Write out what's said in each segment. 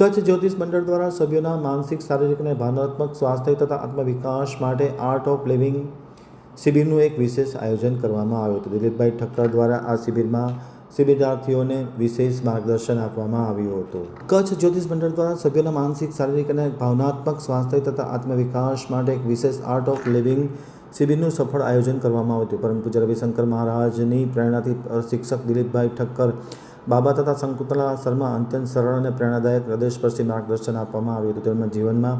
કચ્છ જ્યોતિષ મંડળ દ્વારા સભ્યોના માનસિક, શારીરિક અને ભાવનાત્મક સ્વાસ્થ્ય તથા આત્મવિકાસ માટે આર્ટ ઓફ લિવિંગ શિબિરનું એક વિશેષ આયોજન કરવામાં આવ્યું હતું. દિલીપભાઈ ઠક્કર દ્વારા આ શિબિરમાં શિબિરાર્થીઓને વિશેષ માર્ગદર્શન આપવામાં આવ્યું હતું. કચ્છ જ્યોતિષ મંડળ દ્વારા સભ્યોના માનસિક, શારીરિક અને ભાવનાત્મક સ્વાસ્થ્ય તથા આત્મવિકાસ માટે એક વિશેષ આર્ટ ઓફ લિવિંગ શિબિરનું સફળ આયોજન કરવામાં આવ્યું હતું. પરમ પૂજ્ય રવિશંકર મહારાજની પ્રેરણાથી શિક્ષક દિલીપભાઈ ઠક્કર બાબા તથા શંકુતલા શર્મા અત્યંત સરળ અને પ્રેરણાદાયક હૃદયસ્પર્શી માર્ગદર્શન આપવામાં આવ્યું હતું. તેમના જીવનમાં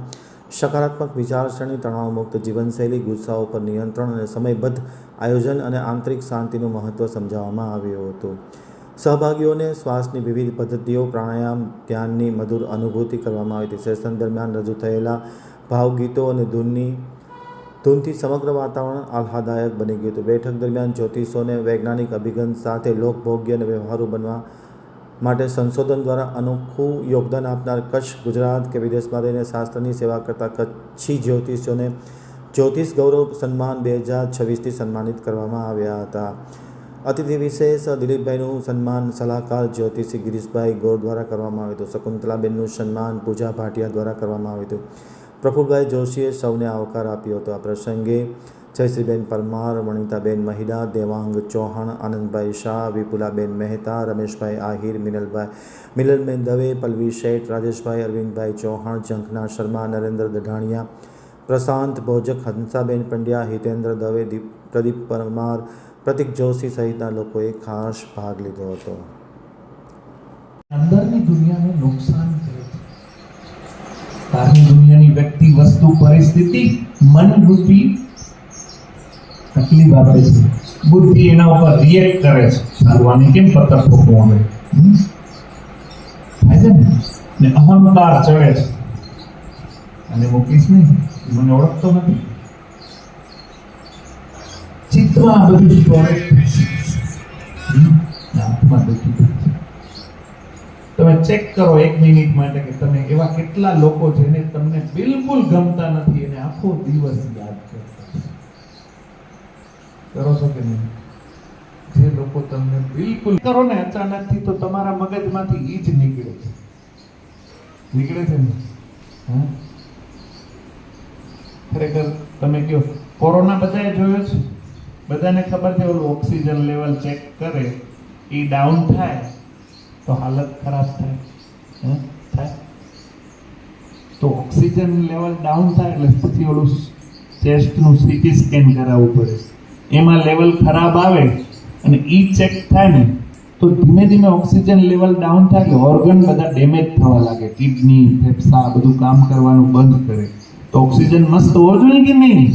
સકારાત્મક વિચારસરણી, તણાવમુક્ત જીવનશૈલી, ગુસ્સાઓ પર નિયંત્રણ અને સમયબદ્ધ આયોજન અને આંતરિક શાંતિનું મહત્ત્વ સમજાવવામાં આવ્યું હતું. સહભાગીઓને શ્વાસની વિવિધ પદ્ધતિઓ, પ્રાણાયામ, ધ્યાનની મધુર અનુભૂતિ કરવામાં આવી હતી. સેશન દરમિયાન રજૂ થયેલા ભાવગીતો અને ધૂનથી સમગ્ર વાતાવરણ આહ્લાદદાયક બની ગયું હતું. બેઠક દરમિયાન જ્યોતિષોને વૈજ્ઞાનિક અભિગમ સાથે લોકભોગ્ય અને વ્યવહારુ બનવા માટે સંશોધન દ્વારા અનોખું યોગદાન આપનાર કચ્છ, ગુજરાત કે વિદેશમાં રહીને શાસ્ત્રની સેવા કરતા કચ્છી જ્યોતિષોને જ્યોતિષ ગૌરવ સન્માન 2026થી સન્માનિત કરવામાં આવ્યા હતા. અતિથિ વિશેષ દિલીપભાઈનું સન્માન સલાહકાર જ્યોતિષી ગિરીશભાઈ ગોર દ્વારા કરવામાં આવ્યું હતું. શકુંતલાબેનનું સન્માન પૂજા ભાટિયા દ્વારા કરવામાં આવ્યું હતું. પ્રફુલભાઈ જોશીએ સૌને આવકાર આપ્યો હતો. આ પ્રસંગે જયશ્રીબેન પરમાર, વણિતાબેન મહિડા, દેવાંગ ચૌહાણ, આનંદભાઈ શાહ, વિપુલાબેન મહેતા, રમેશભાઈ આહિર, મિલનબેન દવે, પલ્લવી શેઠ, રાજેશભાઈ, અરવિંદભાઈ ચૌહાણ, ઝંખના શર્મા, નરેન્દ્ર દઢાણિયા, પ્રશાંત ભોજક, હંસાબેન પંડ્યા, હિતેન્દ્ર દવે, પ્રદીપ પરમાર, પ્રતિક જોશી સહિતના લોકોએ ખાસ ભાગ લીધો હતો. અંદરની દુનિયાને નુકસાન કરે છે. બહારની દુનિયાની વ્યક્તિ, વસ્તુ, પરિસ્થિતિ મન રૂપી તકલીફ આપે છે. બુદ્ધિ એના ઉપર રિએક્ટ કરે છે. સારું, આને કેમ પત્તર ઠોકવું આવે થાય છે ને અહંકાર ચડે છે. અને મૂકીશ નહીં, મને ઓળખતો નથી. ચિત્તમાં બધું સ્ટોરેજ આંખમાં દુખી થાય છે. તમે ચેક કરો 1 મિનિટ માટે કે તમે એવા કેટલા લોકો જેને તમને બિલકુલ ગમતા નથી અને આખો દિવસ યાદ કરો છો કે નહીં? જે લોકો તમને બિલકુલ કરો ને અચાનકથી તો તમારા મગજમાંથી ઈ જ નીકળે છે ને. ખરેખર તમે કહો કોરોના બધાએ જોયો છે, બધાને ખબર છે ઓલું ઓક્સિજન લેવલ ચેક કરે એ ડાઉન થાય તો હાલત ખરાબ થાય. તો ઓક્સિજન લેવલ ડાઉન થાય એટલે પછી ઓલું ચેસ્ટનું સીટી સ્કેન કરાવવું પડે. એમાં લેવલ ખરાબ આવે અને ઈ ચેક થાય ને તો ધીમે ધીમે ઓક્સિજન લેવલ ડાઉન થાય એટલે ઓર્ગન બધા ડેમેજ થવા લાગે. કિડની, ફેફસા બધું કામ કરવાનું બંધ કરે. તો ઓક્સિજન મસ્ત હોવો જોઈએ કે નહીં?